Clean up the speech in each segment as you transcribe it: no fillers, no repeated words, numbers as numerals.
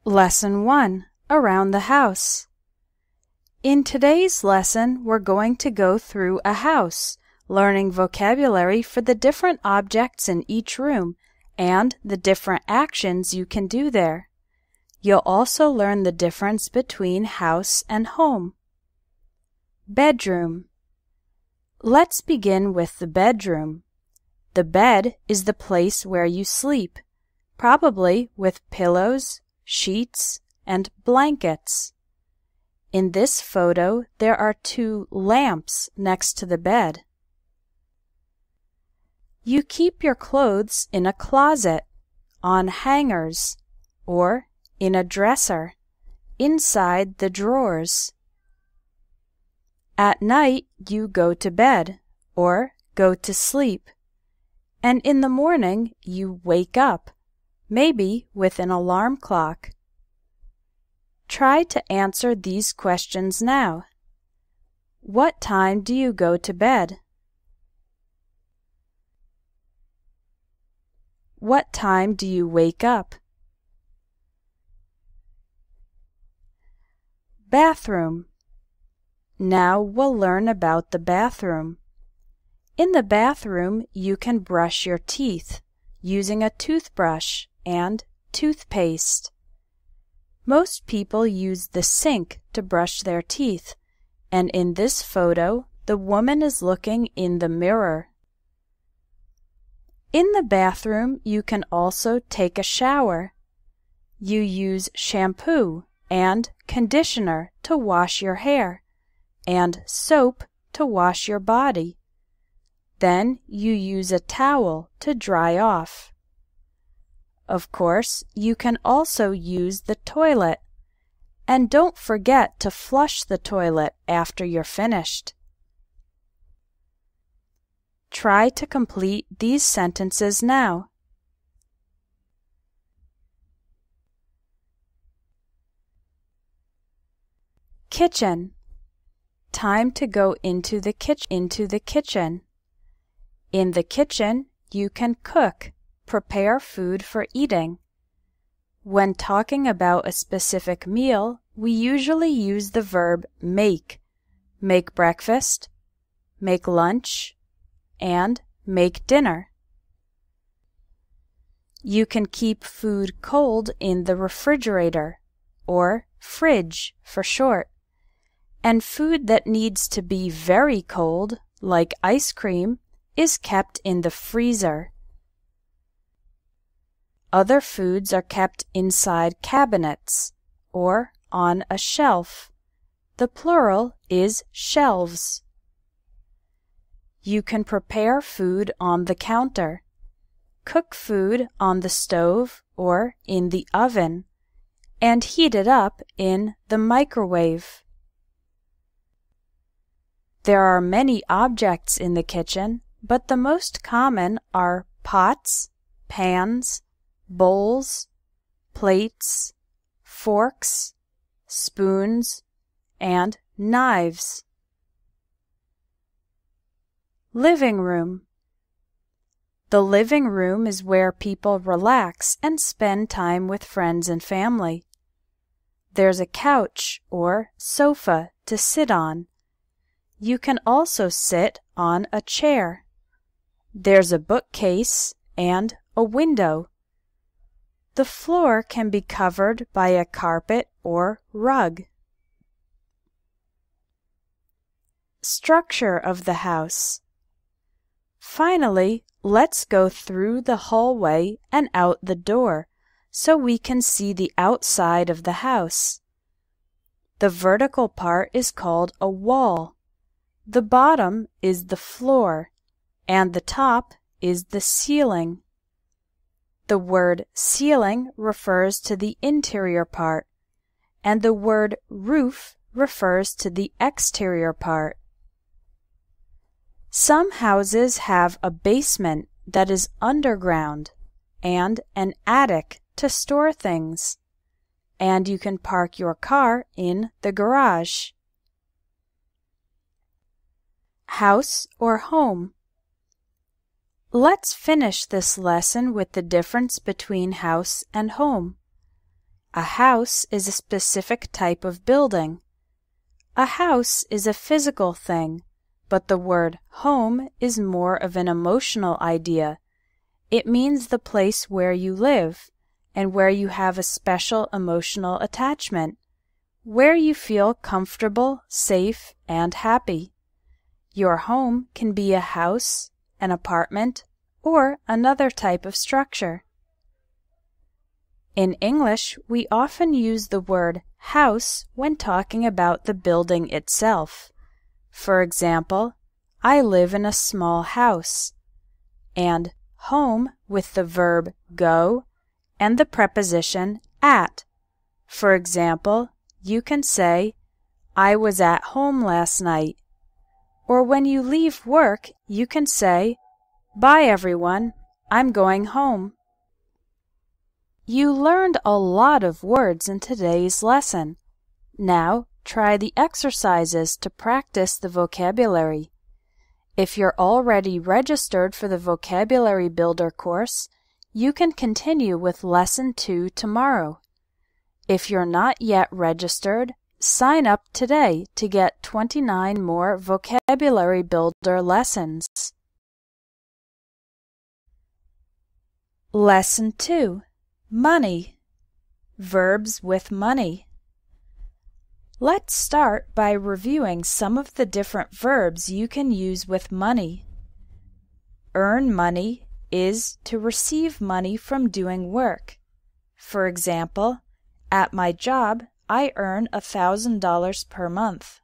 Lesson 1. Around the house. In today's lesson, we're going to go through a house, learning vocabulary for the different objects in each room and the different actions you can do there. You'll also learn the difference between house and home. Bedroom. Let's begin with the bedroom. The bed is the place where you sleep, probably with pillows, sheets, and blankets. In this photo, there are 2 lamps next to the bed. You keep your clothes in a closet, on hangers, or in a dresser, inside the drawers. At night, you go to bed, or go to sleep, and in the morning, you wake up, maybe with an alarm clock. Try to answer these questions now. What time do you go to bed? What time do you wake up? Bathroom. Now we'll learn about the bathroom. In the bathroom, you can brush your teeth using a toothbrush and toothpaste. Most people use the sink to brush their teeth, and in this photo, the woman is looking in the mirror. In the bathroom, you can also take a shower. You use shampoo and conditioner to wash your hair, and soap to wash your body. Then you use a towel to dry off. Of course, you can also use the toilet. And don't forget to flush the toilet after you're finished. Try to complete these sentences now. Kitchen. Time to go into the kitchen. In the kitchen, you can cook, prepare food for eating. When talking about a specific meal, we usually use the verb make. Make breakfast, make lunch, and make dinner. You can keep food cold in the refrigerator, or fridge for short, and food that needs to be very cold, like ice cream, is kept in the freezer. Other foods are kept inside cabinets or on a shelf. The plural is shelves. You can prepare food on the counter, cook food on the stove or in the oven, and heat it up in the microwave. There are many objects in the kitchen, but the most common are pots, pans, bowls, plates, forks, spoons, and knives. Living room. The living room is where people relax and spend time with friends and family. There's a couch or sofa to sit on. You can also sit on a chair. There's a bookcase and a window. The floor can be covered by a carpet or rug. Structure of the house. Finally, let's go through the hallway and out the door so we can see the outside of the house. The vertical part is called a wall. The bottom is the floor, and the top is the ceiling. The word ceiling refers to the interior part, and the word roof refers to the exterior part. Some houses have a basement that is underground and an attic to store things, and you can park your car in the garage. House or home. Let's finish this lesson with the difference between house and home. A house is a specific type of building. A house is a physical thing, but the word home is more of an emotional idea. It means the place where you live and where you have a special emotional attachment, where you feel comfortable, safe, and happy. Your home can be a house, an apartment, or another type of structure. In English, we often use the word house when talking about the building itself. For example, I live in a small house, and home with the verb go and the preposition at. For example, you can say, I was at home last night. Or when you leave work, you can say, bye everyone, I'm going home. You learned a lot of words in today's lesson. Now, try the exercises to practice the vocabulary. If you're already registered for the Vocabulary Builder course, you can continue with Lesson 2 tomorrow. If you're not yet registered, sign up today to get 29 more Vocabulary Builder lessons. Lesson 2. Money. Verbs with money. Let's start by reviewing some of the different verbs you can use with money. Earn money is to receive money from doing work. For example, at my job, I earn $1,000 per month.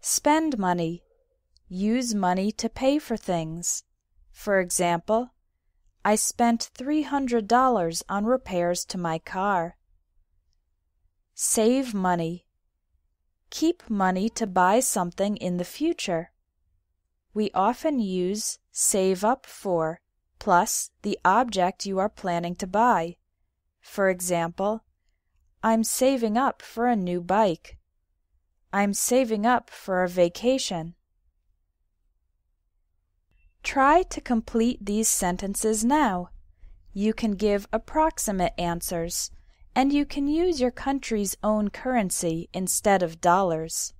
Spend money. Use money to pay for things. For example, I spent $300 on repairs to my car. Save money. Keep money to buy something in the future. We often use save up for plus the object you are planning to buy. For example, I'm saving up for a new bike. I'm saving up for a vacation. Try to complete these sentences now. You can give approximate answers, and you can use your country's own currency instead of dollars.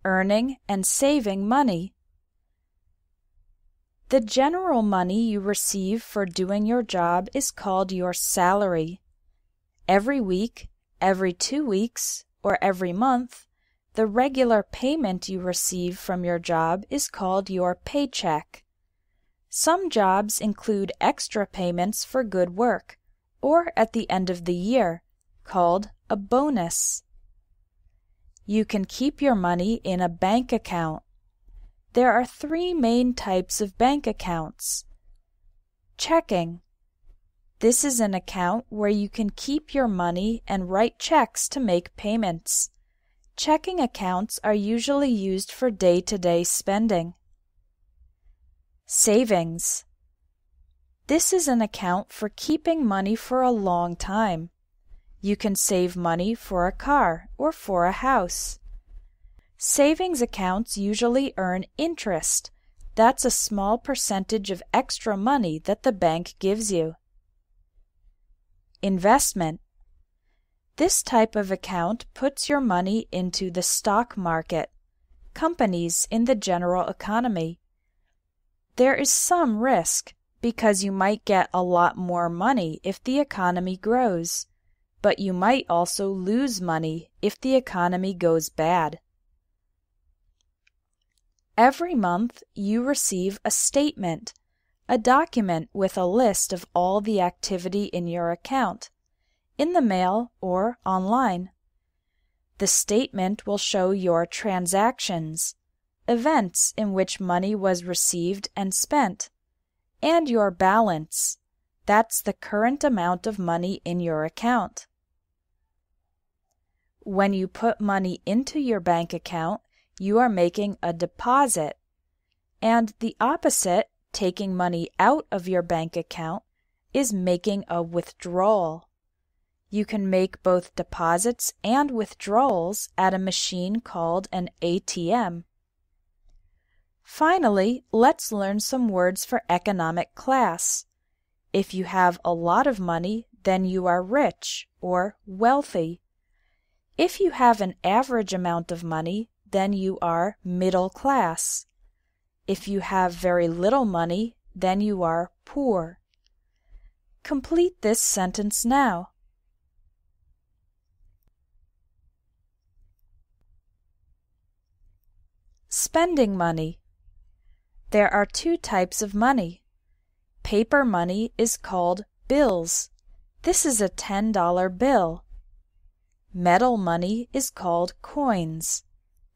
Earning and saving money. The general money you receive for doing your job is called your salary. Every week, every 2 weeks, or every month, the regular payment you receive from your job is called your paycheck. Some jobs include extra payments for good work, or at the end of the year, called a bonus. You can keep your money in a bank account. There are 3 main types of bank accounts. Checking. This is an account where you can keep your money and write checks to make payments. Checking accounts are usually used for day-to-day spending. Savings. This is an account for keeping money for a long time. You can save money for a car or for a house. Savings accounts usually earn interest. That's a small percentage of extra money that the bank gives you. Investment. This type of account puts your money into the stock market, companies in the general economy. There is some risk because you might get a lot more money if the economy grows, but you might also lose money if the economy goes bad. Every month you receive a statement, a document with a list of all the activity in your account, in the mail or online. The statement will show your transactions, events in which money was received and spent, and your balance. That's the current amount of money in your account. When you put money into your bank account, you are making a deposit, and the opposite, taking money out of your bank account, is making a withdrawal. You can make both deposits and withdrawals at a machine called an ATM. Finally, let's learn some words for economic class. If you have a lot of money, then you are rich or wealthy. If you have an average amount of money, then you are middle class. If you have very little money, then you are poor. Complete this sentence now. Spending money. There are two types of money. Paper money is called bills. This is a $10 bill. Metal money is called coins.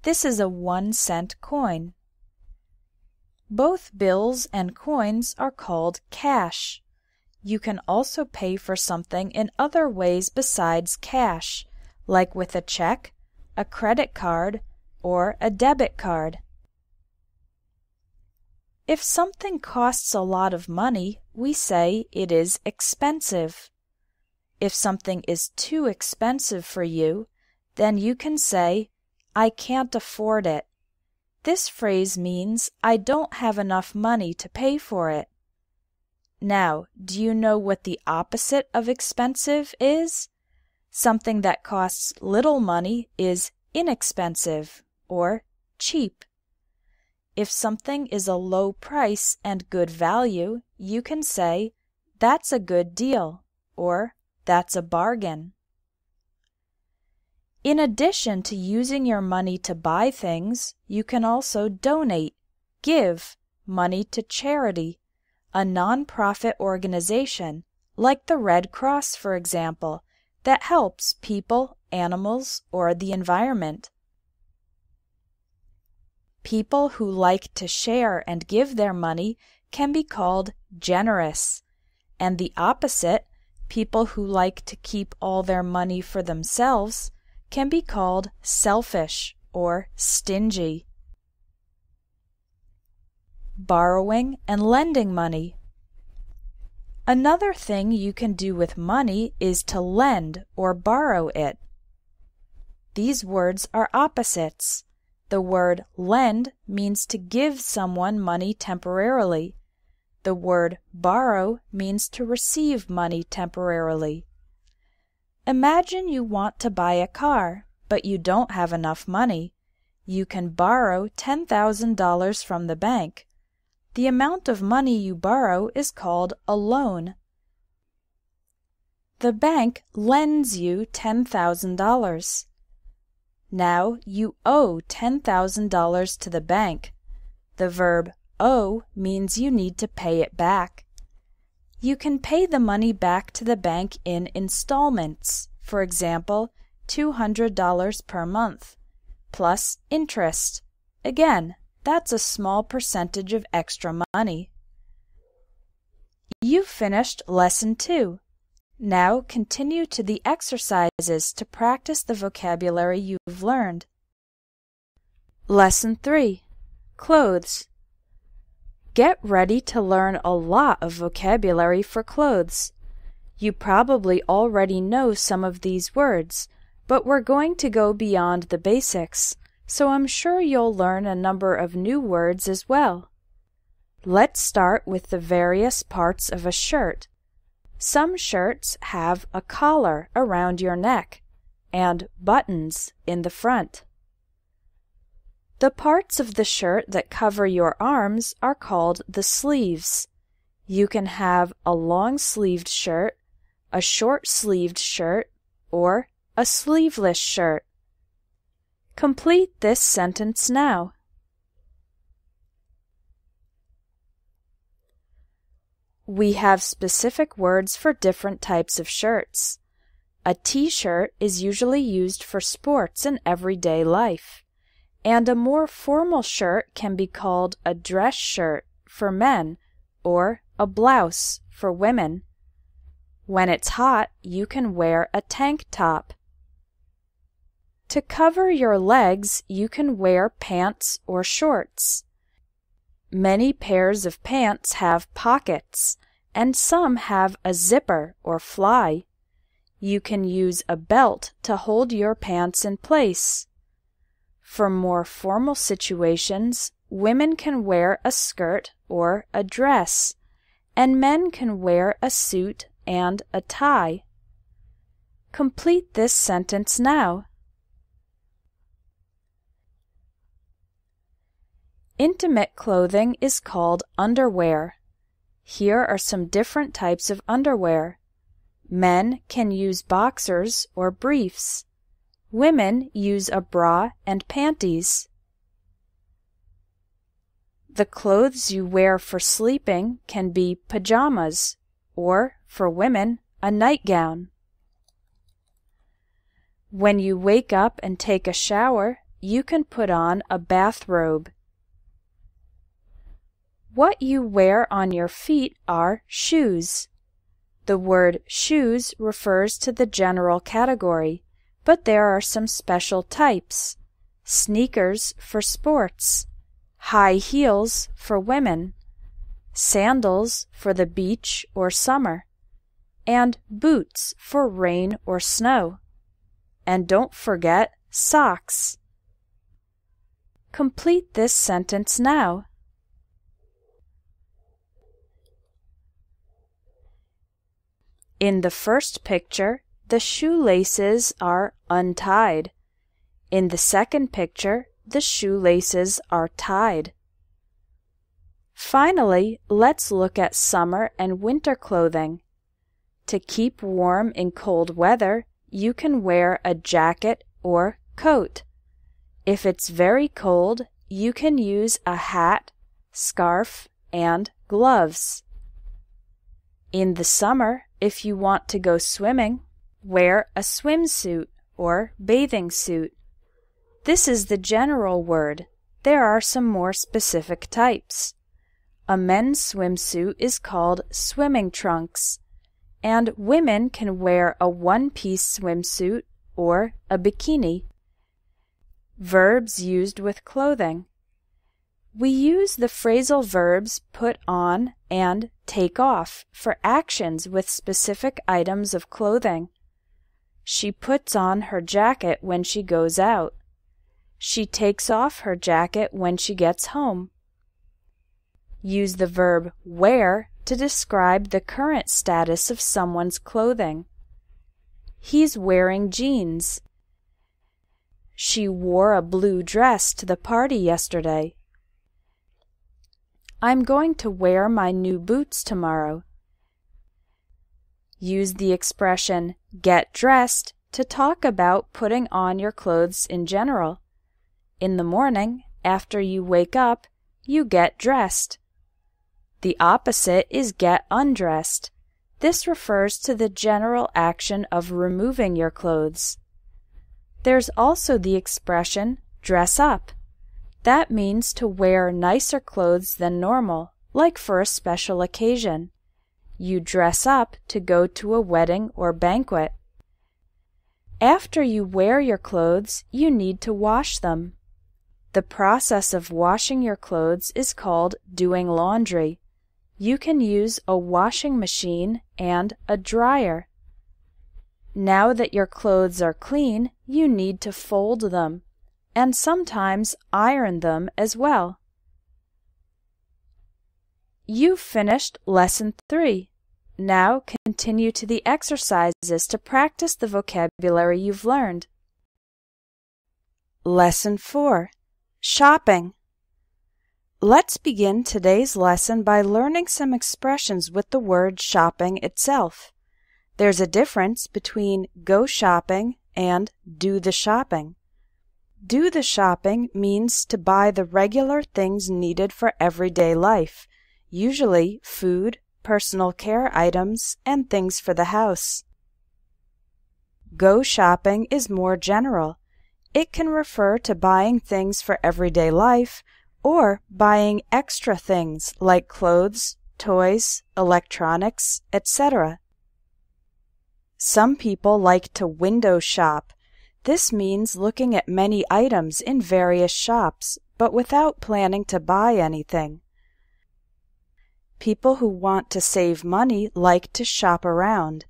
This is a 1-cent coin. Both bills and coins are called cash. You can also pay for something in other ways besides cash, like with a check, a credit card, or a debit card. If something costs a lot of money, we say it is expensive. If something is too expensive for you, then you can say, I can't afford it. This phrase means I don't have enough money to pay for it. Now, do you know what the opposite of expensive is? Something that costs little money is inexpensive or cheap. If something is a low price and good value, you can say, that's a good deal, or that's a bargain. In addition to using your money to buy things, you can also donate, give money to charity, a non-profit organization, like the Red Cross, for example, that helps people, animals, or the environment. People who like to share and give their money can be called generous, and the opposite, people who like to keep all their money for themselves, can be called selfish or stingy. Borrowing and lending money. Another thing you can do with money is to lend or borrow it. These words are opposites. The word lend means to give someone money temporarily. The word borrow means to receive money temporarily. Imagine you want to buy a car, but you don't have enough money. You can borrow $10,000 from the bank. The amount of money you borrow is called a loan. The bank lends you $10,000. Now you owe $10,000 to the bank. The verb owe means you need to pay it back. You can pay the money back to the bank in installments, for example, $200 per month, plus interest. Again, that's a small percentage of extra money. You've finished Lesson 2. Now continue to the exercises to practice the vocabulary you've learned. Lesson 3. Clothes. Get ready to learn a lot of vocabulary for clothes. You probably already know some of these words, but we're going to go beyond the basics, so I'm sure you'll learn a number of new words as well. Let's start with the various parts of a shirt. Some shirts have a collar around your neck and buttons in the front. The parts of the shirt that cover your arms are called the sleeves. You can have a long-sleeved shirt, a short-sleeved shirt, or a sleeveless shirt. Complete this sentence now. We have specific words for different types of shirts. A t-shirt is usually used for sports and everyday life, and a more formal shirt can be called a dress shirt for men or a blouse for women. When it's hot, you can wear a tank top. To cover your legs, you can wear pants or shorts. Many pairs of pants have pockets, and some have a zipper or fly. You can use a belt to hold your pants in place. For more formal situations, women can wear a skirt or a dress, and men can wear a suit and a tie. Complete this sentence now. Intimate clothing is called underwear. Here are some different types of underwear. Men can use boxers or briefs. Women use a bra and panties. The clothes you wear for sleeping can be pajamas, or, for women, a nightgown. When you wake up and take a shower, you can put on a bathrobe. What you wear on your feet are shoes. The word shoes refers to the general category, but there are some special types. Sneakers for sports, high heels for women, sandals for the beach or summer, and boots for rain or snow. And don't forget socks. Complete this sentence now. In the first picture, the shoelaces are untied. In the second picture, the shoelaces are tied. Finally, let's look at summer and winter clothing. To keep warm in cold weather, you can wear a jacket or coat. If it's very cold, you can use a hat, scarf, and gloves. In the summer, if you want to go swimming, wear a swimsuit or bathing suit. This is the general word. There are some more specific types. A men's swimsuit is called swimming trunks, and women can wear a one-piece swimsuit or a bikini. Verbs used with clothing. We use the phrasal verbs put on and take off for actions with specific items of clothing. She puts on her jacket when she goes out. She takes off her jacket when she gets home. Use the verb wear to describe the current status of someone's clothing. He's wearing jeans. She wore a blue dress to the party yesterday. I'm going to wear my new boots tomorrow. Use the expression get dressed to talk about putting on your clothes in general. In the morning, after you wake up, you get dressed. The opposite is get undressed. This refers to the general action of removing your clothes. There's also the expression dress up. That means to wear nicer clothes than normal, like for a special occasion. You dress up to go to a wedding or banquet. After you wear your clothes, you need to wash them. The process of washing your clothes is called doing laundry. You can use a washing machine and a dryer. Now that your clothes are clean, you need to fold them, and sometimes iron them as well. You've finished Lesson 3. Now continue to the exercises to practice the vocabulary you've learned. Lesson 4. Shopping. Let's begin today's lesson by learning some expressions with the word shopping itself. There's a difference between go shopping and do the shopping. Do the shopping means to buy the regular things needed for everyday life, usually food, personal care items, and things for the house. Go shopping is more general. It can refer to buying things for everyday life or buying extra things like clothes, toys, electronics, etc. Some people like to window shop. This means looking at many items in various shops, but without planning to buy anything. People who want to save money like to shop around.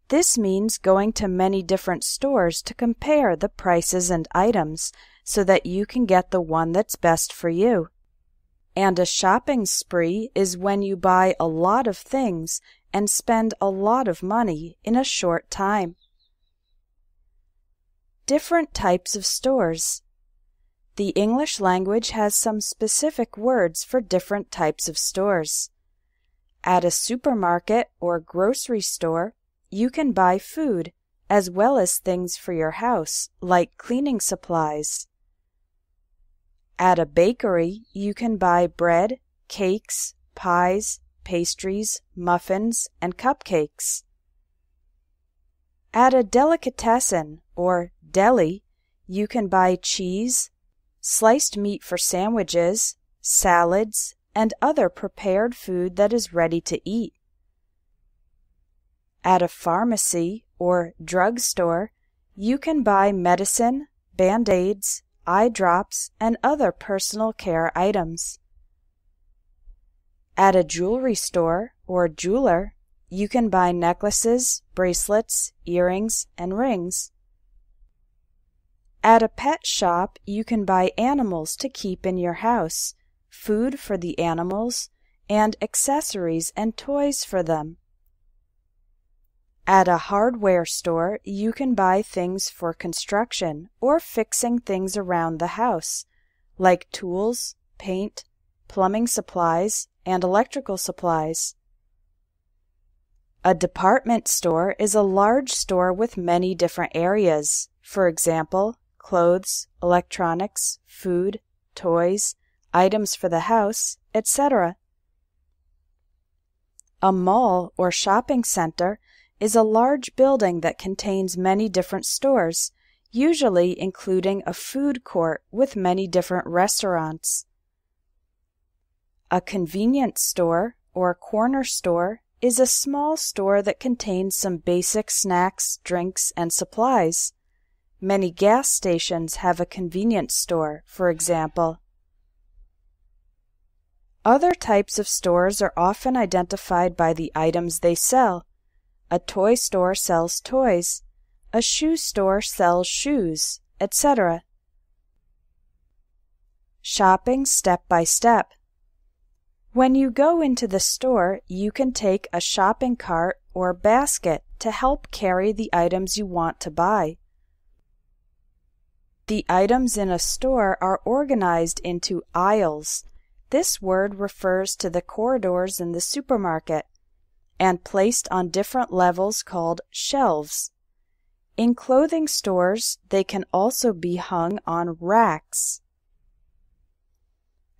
This means going to many different stores to compare the prices and items so that you can get the one that's best for you. And a shopping spree is when you buy a lot of things and spend a lot of money in a short time. Different types of stores. The English language has some specific words for different types of stores. At a supermarket or grocery store, you can buy food as well as things for your house, like cleaning supplies. At a bakery, you can buy bread, cakes, pies, pastries, muffins, and cupcakes. At a delicatessen or deli, you can buy cheese, sliced meat for sandwiches, salads, and other prepared food that is ready to eat. At a pharmacy or drugstore, you can buy medicine, Band-Aids, eye drops, and other personal care items. At a jewelry store or jeweler, you can buy necklaces, bracelets, earrings, and rings. At a pet shop, you can buy animals to keep in your house, food for the animals, and accessories and toys for them. At a hardware store, you can buy things for construction or fixing things around the house, like tools, paint, plumbing supplies, and electrical supplies. A department store is a large store with many different areas, for example, clothes, electronics, food, toys, items for the house, etc. A mall or shopping center is a large building that contains many different stores, usually including a food court with many different restaurants. A convenience store or corner store is a small store that contains some basic snacks, drinks, and supplies. Many gas stations have a convenience store, for example. Other types of stores are often identified by the items they sell. A toy store sells toys. A shoe store sells shoes, etc. Shopping step by step. When you go into the store, you can take a shopping cart or basket to help carry the items you want to buy. The items in a store are organized into aisles. This word refers to the corridors in the supermarket, and placed on different levels called shelves. In clothing stores, they can also be hung on racks.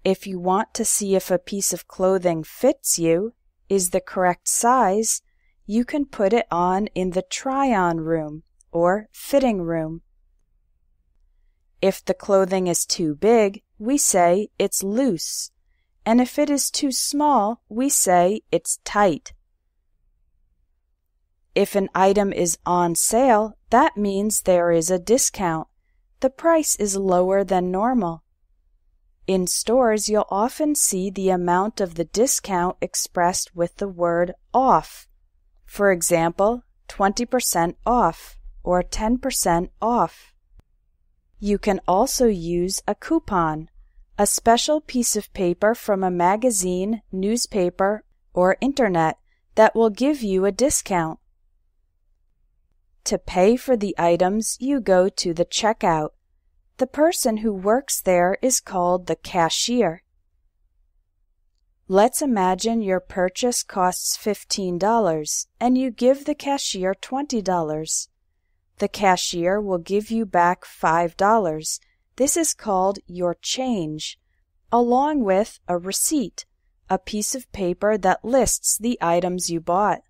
If you want to see if a piece of clothing fits you, is the correct size, you can put it on in the try-on room or fitting room. If the clothing is too big, we say it's loose, and if it is too small, we say it's tight. If an item is on sale, that means there is a discount. The price is lower than normal. In stores, you'll often see the amount of the discount expressed with the word off. For example, 20% off or 10% off. You can also use a coupon, a special piece of paper from a magazine, newspaper, or internet that will give you a discount. To pay for the items, you go to the checkout. The person who works there is called the cashier. Let's imagine your purchase costs $15 and you give the cashier $20. The cashier will give you back $5. This is called your change, along with a receipt, a piece of paper that lists the items you bought.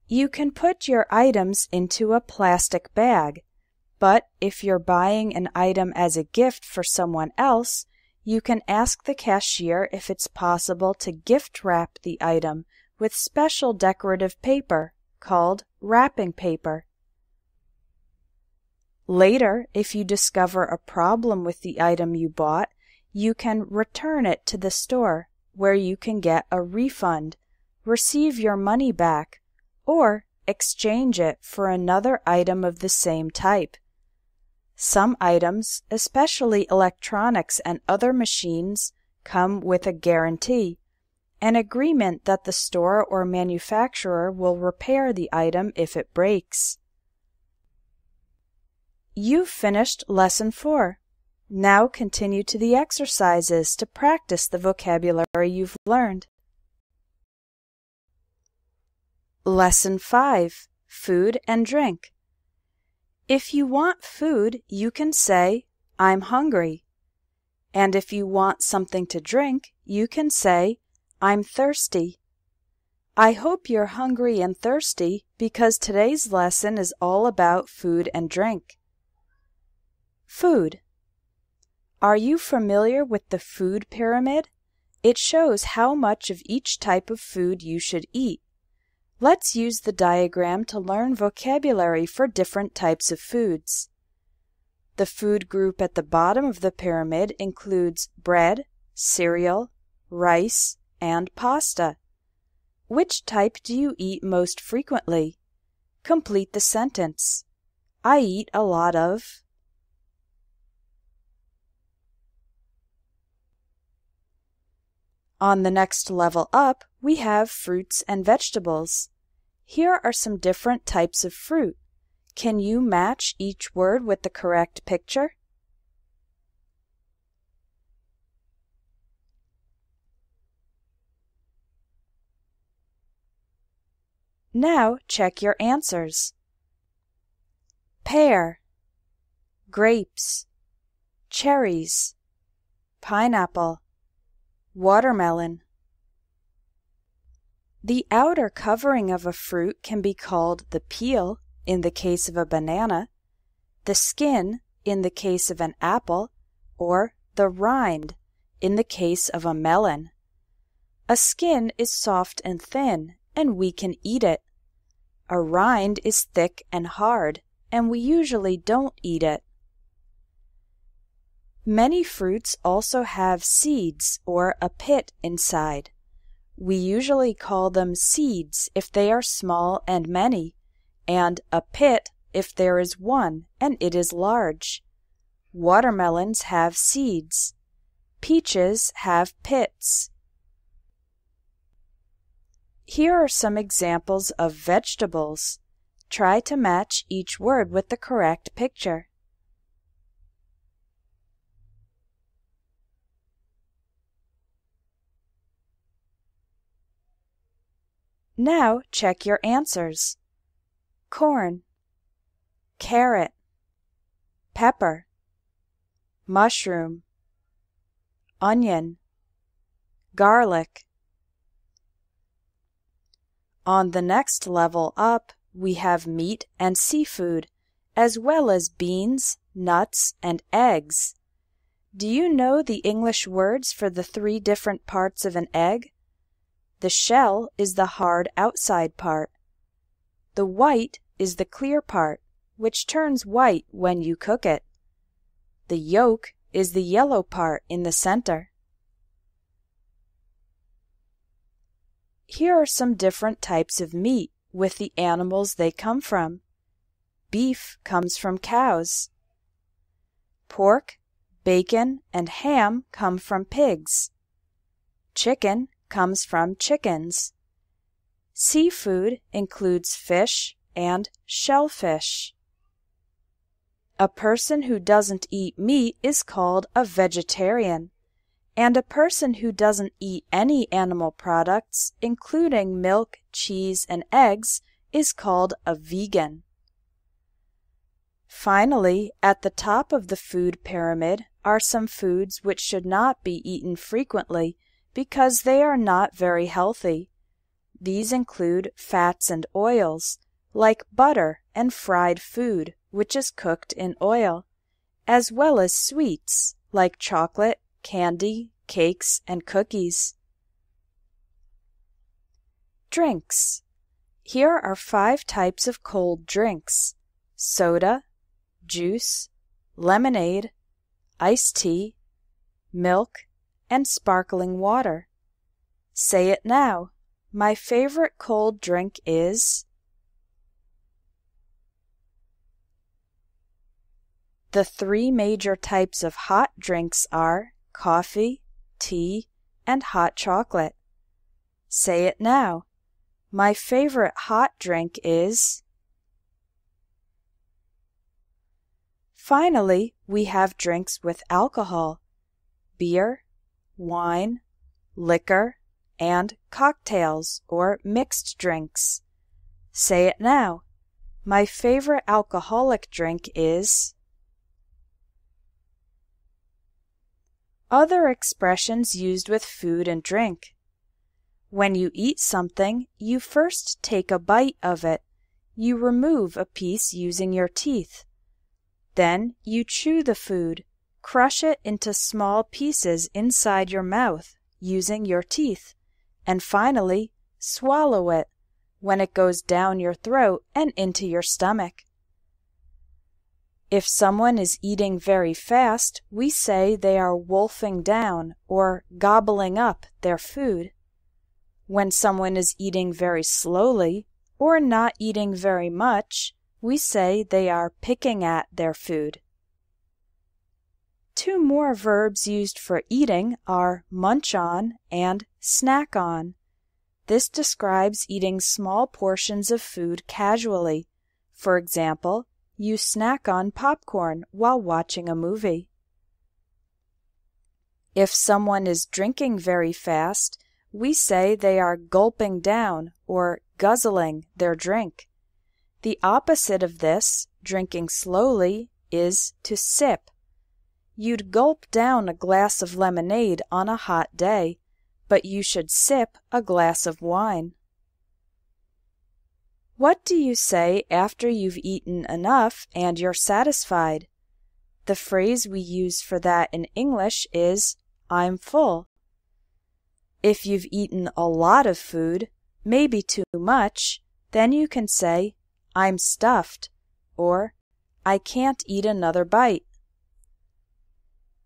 You can put your items into a plastic bag, but if you're buying an item as a gift for someone else, you can ask the cashier if it's possible to gift wrap the item with special decorative paper called wrapping paper. Later, if you discover a problem with the item you bought, you can return it to the store, where you can get a refund, receive your money back, or exchange it for another item of the same type. Some items, especially electronics and other machines, come with a guarantee, an agreement that the store or manufacturer will repair the item if it breaks. You've finished Lesson 4. Now continue to the exercises to practice the vocabulary you've learned. Lesson 5. Food and Drink. If you want food, you can say, I'm hungry. And if you want something to drink, you can say, I'm thirsty. I hope you're hungry and thirsty because today's lesson is all about food and drink. Food. Are you familiar with the food pyramid? It shows how much of each type of food you should eat. Let's use the diagram to learn vocabulary for different types of foods. The food group at the bottom of the pyramid includes bread, cereal, rice, and pasta. Which type do you eat most frequently? Complete the sentence. I eat a lot of. On the next level up, we have fruits and vegetables. Here are some different types of fruit. Can you match each word with the correct picture? Now check your answers. Pear, grapes, cherries, pineapple, watermelon. The outer covering of a fruit can be called the peel in the case of a banana, the skin in the case of an apple, or the rind in the case of a melon. A skin is soft and thin, and we can eat it. A rind is thick and hard, and we usually don't eat it. Many fruits also have seeds or a pit inside. We usually call them seeds if they are small and many, and a pit if there is one and it is large. Watermelons have seeds. Peaches have pits. Here are some examples of vegetables. Try to match each word with the correct picture. Now check your answers. Corn, carrot, pepper, mushroom, onion, garlic. On the next level up, we have meat and seafood, as well as beans, nuts, and eggs. Do you know the English words for the 3 different parts of an egg? The shell is the hard outside part. The white is the clear part, which turns white when you cook it. The yolk is the yellow part in the center. Here are some different types of meat with the animals they come from. Beef comes from cows. Pork, bacon, and ham come from pigs. Chicken comes from chickens. Seafood includes fish and shellfish. A person who doesn't eat meat is called a vegetarian, and a person who doesn't eat any animal products, including milk, cheese, and eggs, is called a vegan. Finally, at the top of the food pyramid are some foods which should not be eaten frequently because they are not very healthy. These include fats and oils, like butter and fried food, which is cooked in oil, as well as sweets, like chocolate, candy, cakes, and cookies. Drinks. Here are 5 types of cold drinks: soda, juice, lemonade, iced tea, milk, and sparkling water. Say it now. My favorite cold drink is... The three major types of hot drinks are coffee, tea, and hot chocolate. Say it now. My favorite hot drink is... Finally, we have drinks with alcohol: beer, wine, liquor, and cocktails or mixed drinks. Say it now. My favorite alcoholic drink is... Other expressions used with food and drink. When you eat something, you first take a bite of it. You remove a piece using your teeth. Then you chew the food, crush it into small pieces inside your mouth using your teeth, and finally swallow it when it goes down your throat and into your stomach. If someone is eating very fast, we say they are wolfing down or gobbling up their food. When someone is eating very slowly or not eating very much, we say they are picking at their food. Two more verbs used for eating are munch on and snack on. This describes eating small portions of food casually. For example, you snack on popcorn while watching a movie. If someone is drinking very fast, we say they are gulping down or guzzling their drink. The opposite of this, drinking slowly, is to sip. You'd gulp down a glass of lemonade on a hot day, but you should sip a glass of wine. What do you say after you've eaten enough and you're satisfied? The phrase we use for that in English is, I'm full. If you've eaten a lot of food, maybe too much, then you can say, I'm stuffed, or I can't eat another bite.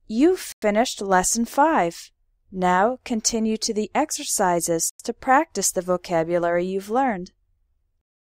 You've finished Lesson 5. Now continue to the exercises to practice the vocabulary you've learned.